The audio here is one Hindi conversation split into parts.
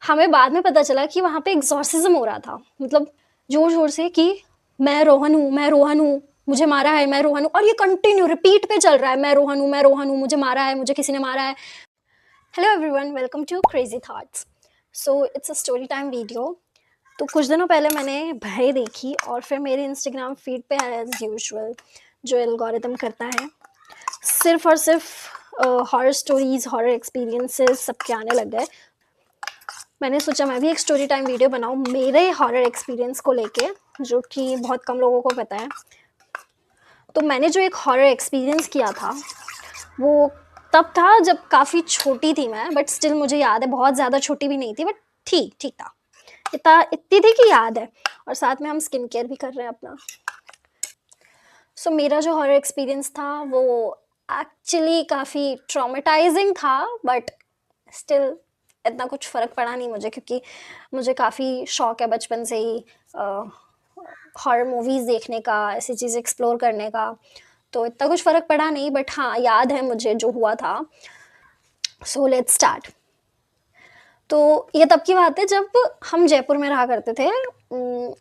हमें बाद में पता चला कि वहाँ पे एग्ज़ॉर्सिज़्म हो रहा था। मतलब ज़ोर-ज़ोर से कि मैं रोहन हूँ, मैं रोहन हूँ, मुझे मारा है, मैं रोहन हूँ, और ये कंटिन्यू रिपीट पे चल रहा है, मैं रोहन हूँ, मैं रोहन हूँ, मुझे मारा है, मुझे किसी ने मारा है। Hello everyone, welcome to crazy thoughts. So it's a story time video. तो कुछ दिनों पहले मैंने भय देखी और फिर मेरे इंस्टाग्राम फीड पे एज़ यूजुअल जो एल्गोरिदम करता है, सिर्फ़ और सिर्फ़ हॉरर स्टोरीज़, हॉरर एक्सपीरियंसेस सबके आने लग गए। मैंने सोचा मैं भी एक स्टोरी टाइम वीडियो बनाऊँ मेरे हॉरर एक्सपीरियंस को लेके, जो कि बहुत कम लोगों को पता है। तो मैंने जो एक हॉरर एक्सपीरियंस किया था, वो तब था जब काफ़ी छोटी थी मैं, बट स्टिल मुझे याद है, बहुत ज़्यादा छोटी भी नहीं थी, बट ठीक था। इतनी थी कि याद है, और साथ में हम स्किन केयर भी कर रहे हैं अपना। सो मेरा जो हॉरर एक्सपीरियंस था वो एक्चुअली काफ़ी ट्रॉमेटाइजिंग था, बट स्टिल इतना कुछ फ़र्क पड़ा नहीं मुझे, क्योंकि मुझे काफ़ी शौक है बचपन से ही हॉरर मूवीज़ देखने का, ऐसी चीज़ें एक्सप्लोर करने का। तो इतना कुछ फ़र्क पड़ा नहीं, बट हाँ, याद है मुझे जो हुआ था। So let's start. तो ये तब की बात है जब हम जयपुर में रहा करते थे।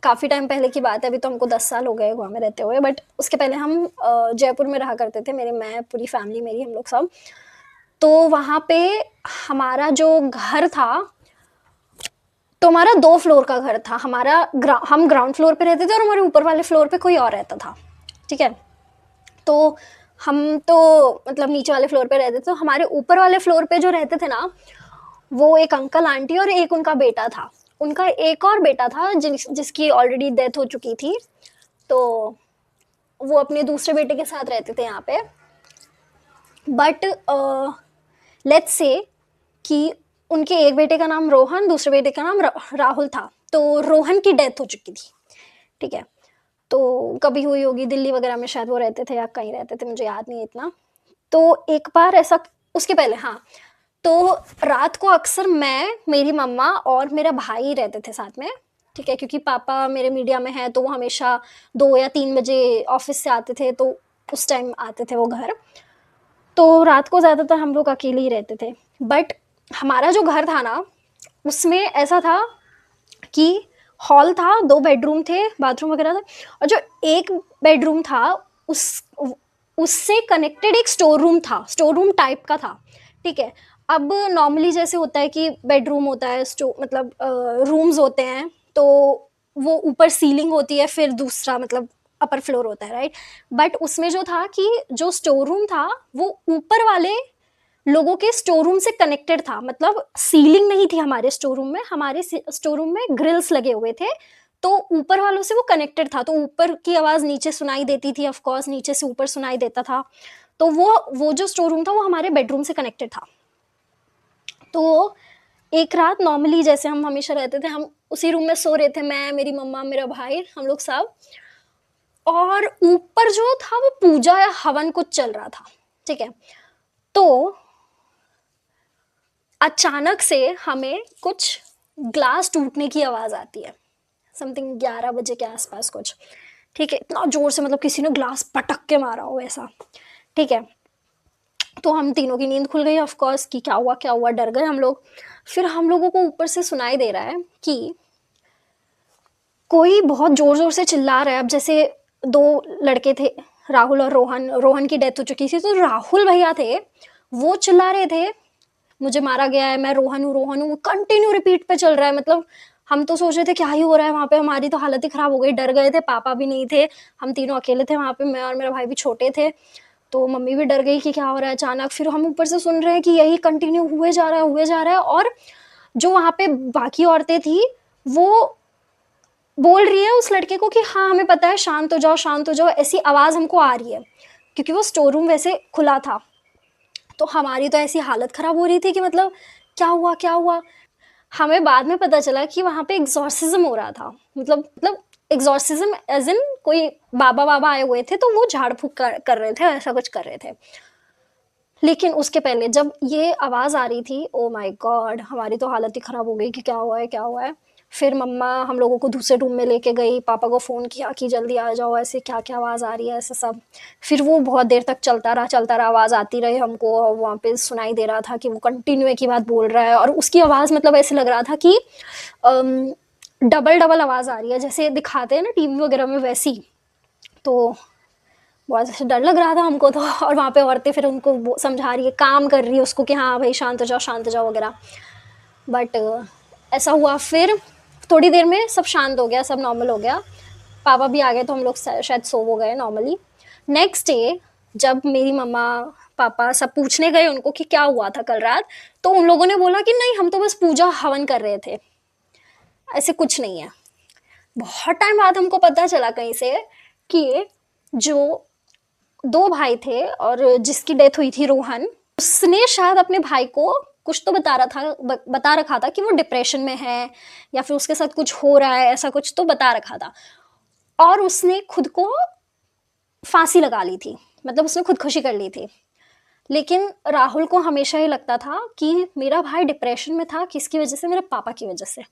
काफ़ी टाइम पहले की बात है, अभी तो हमको 10 साल हो गए गोवा में रहते हुए, बट उसके पहले हम जयपुर में रहा करते थे, मैं पूरी फैमिली मेरी, हम लोग सब। तो वहाँ पे हमारा जो घर था, तो हमारा 2 फ्लोर का घर था। हम ग्राउंड फ्लोर पे रहते थे और हमारे ऊपर वाले फ्लोर पे कोई और रहता था, ठीक है? तो हम तो मतलब नीचे वाले फ्लोर पे रहते थे, तो हमारे ऊपर वाले फ्लोर पे जो रहते थे ना, वो एक अंकल आंटी और एक उनका बेटा था। उनका एक और बेटा था जिसकी ऑलरेडी डेथ हो चुकी थी, तो वो अपने दूसरे बेटे के साथ रहते थे यहाँ पे। बट लेट्स से कि उनके एक बेटे का नाम रोहन, दूसरे बेटे का नाम राहुल था। तो रोहन की डेथ हो चुकी थी, ठीक है? तो कभी हुई होगी, दिल्ली वगैरह में शायद वो रहते थे या कहीं रहते थे, मुझे याद नहीं है इतना। तो एक बार ऐसा, उसके पहले, हाँ, तो रात को अक्सर मैं, मेरी मम्मा और मेरा भाई रहते थे साथ में, ठीक है? क्योंकि पापा मेरे मीडिया में हैं, तो वो हमेशा 2 या 3 बजे ऑफिस से आते थे, तो उस टाइम आते थे वो घर। तो रात को ज़्यादातर हम लोग अकेले ही रहते थे। बट हमारा जो घर था ना, उसमें ऐसा था कि हॉल था, 2 बेडरूम थे, बाथरूम वगैरह था, और जो एक बेडरूम था उस उससे कनेक्टेड एक स्टोर रूम था, स्टोर रूम टाइप का था, ठीक है? अब नॉर्मली जैसे होता है कि बेडरूम होता है, मतलब रूम्स होते हैं, तो वो ऊपर सीलिंग होती है, फिर दूसरा मतलब अपर फ्लोर होता है, राइट? बट उसमें जो था कि जो स्टोर रूम था, वो ऊपर वाले लोगों के स्टोर रूम से कनेक्टेड था। मतलब सीलिंग नहीं थी हमारे स्टोर रूम में, हमारे स्टोर रूम में ग्रिल्स लगे हुए थे, तो ऊपर वालों से वो कनेक्टेड था, तो ऊपर की आवाज़ नीचे सुनाई देती थी, ऑफ कोर्स नीचे से ऊपर सुनाई देता था। तो वो जो स्टोर रूम था वो हमारे बेडरूम से कनेक्टेड था। तो एक रात नॉर्मली जैसे हम हमेशा रहते थे, हम उसी रूम में सो रहे थे, मैं, मेरी मम्मा, मेरा भाई, हम लोग सब। और ऊपर जो था वो पूजा या हवन कुछ चल रहा था, ठीक है? तो अचानक से हमें कुछ ग्लास टूटने की आवाज़ आती है, समथिंग 11 बजे के आसपास कुछ, ठीक है? इतना ज़ोर से, मतलब किसी ने ग्लास पटक के मारा हो ऐसा, ठीक है? तो हम तीनों की नींद खुल गई ऑफ कोर्स कि क्या हुआ, डर गए हम लोग। फिर हम लोगों को ऊपर से सुनाई दे रहा है कि कोई बहुत ज़ोर-ज़ोर से चिल्ला रहा है। अब जैसे 2 लड़के थे, राहुल और रोहन, रोहन की डेथ हो चुकी थी, तो राहुल भैया थे, वो चिल्ला रहे थे, मुझे मारा गया है, मैं रोहन हूँ, कंटिन्यू रिपीट पे चल रहा है। मतलब हम तो सोच रहे थे क्या ही हो रहा है वहाँ पे, हमारी तो हालत ही खराब हो गई, डर गए थे, पापा भी नहीं थे, हम तीनों अकेले थे वहाँ पे, मैं और मेरा भाई भी छोटे थे, तो मम्मी भी डर गई कि क्या हो रहा है अचानक। फिर हम ऊपर से सुन रहे हैं कि यही कंटिन्यू हुए जा रहा है, और जो वहाँ पे बाकी औरतें थी, वो बोल रही है उस लड़के को कि हाँ, हमें पता है, शांत हो जाओ, ऐसी आवाज़ हमको आ रही है, क्योंकि वो स्टोर रूम वैसे खुला था। तो हमारी तो ऐसी हालत ख़राब हो रही थी कि मतलब क्या हुआ? हमें बाद में पता चला कि वहाँ पे एग्ज़ॉर्सिज़्म हो रहा था। मतलब एग्ज़ॉर्सिज़्म एज़ इन कोई बाबा-वाबा आए हुए थे, तो वो झाड़-फूँक कर रहे थे, ऐसा कुछ कर रहे थे। लेकिन उसके पहले जब ये आवाज़ आ रही थी, ओह माय गॉड! हमारी तो हालत ही ख़राब हो गई कि क्या हुआ है, क्या हुआ है? फिर मम्मा हम लोगों को दूसरे रूम में लेके गई, पापा को फ़ोन किया कि जल्दी आ जाओ, ऐसे क्या-क्या आवाज़ आ रही है, ऐसा सब। फिर वो बहुत देर तक चलता रहा, आवाज़ आती रही हमको और वहाँ पे सुनाई दे रहा था कि वो कंटिन्यू एक ही बात बोल रहा है और उसकी आवाज़ मतलब ऐसे लग रहा था कि अम, डबल-डबल आवाज़ आ रही है, जैसे दिखाते हैं ना टीवी वगैरह में वैसी। तो बहुत ऐसे डर लग रहा था हमको तो और वहाँ पे औरतें फिर उनको वो समझा रही है, काम कर रही है उसको कि हाँ भाई शांत हो जाओ वगैरह। बट ऐसा हुआ फिर थोड़ी देर में सब शांत हो गया, सब नॉर्मल हो गया। पापा भी आ गए तो हम लोग शायद सो वो गए नॉर्मली। नेक्स्ट डे जब मेरी मम्मा पापा सब पूछने गए उनको कि क्या हुआ था कल रात, तो उन लोगों ने बोला कि नहीं हम तो बस पूजा हवन कर रहे थे, ऐसे कुछ नहीं है। बहुत टाइम बाद हमको पता चला कहीं से कि जो 2 भाई थे और जिसकी डेथ हुई थी रोहन, उसने शायद अपने भाई को कुछ तो बता रखा था कि वो डिप्रेशन में है या फिर उसके साथ कुछ हो रहा है, ऐसा कुछ तो बता रखा था और उसने खुद को फांसी लगा ली थी, मतलब उसने खुदकुशी कर ली थी। लेकिन राहुल को हमेशा ये लगता था कि मेरा भाई डिप्रेशन में था, किसकी वजह से? मेरे पापा की वजह से।